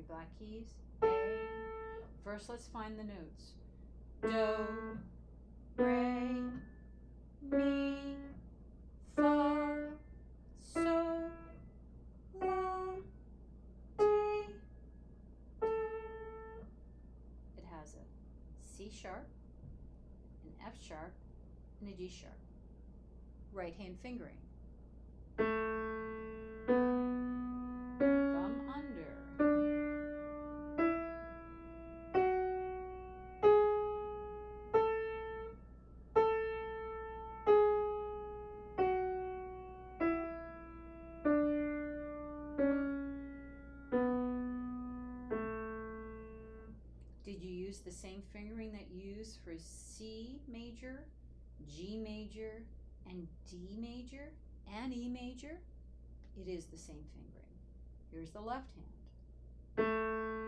black keys. A. First, let's find the notes. Do, re, mi, fa, sol, la, ti, do. It has a C sharp, an F sharp, and a G sharp. Right hand fingering. Thumb under. Did you use the same fingering that you use for C major, G major, and D major, and E major? It is the same fingering. Here's the left hand.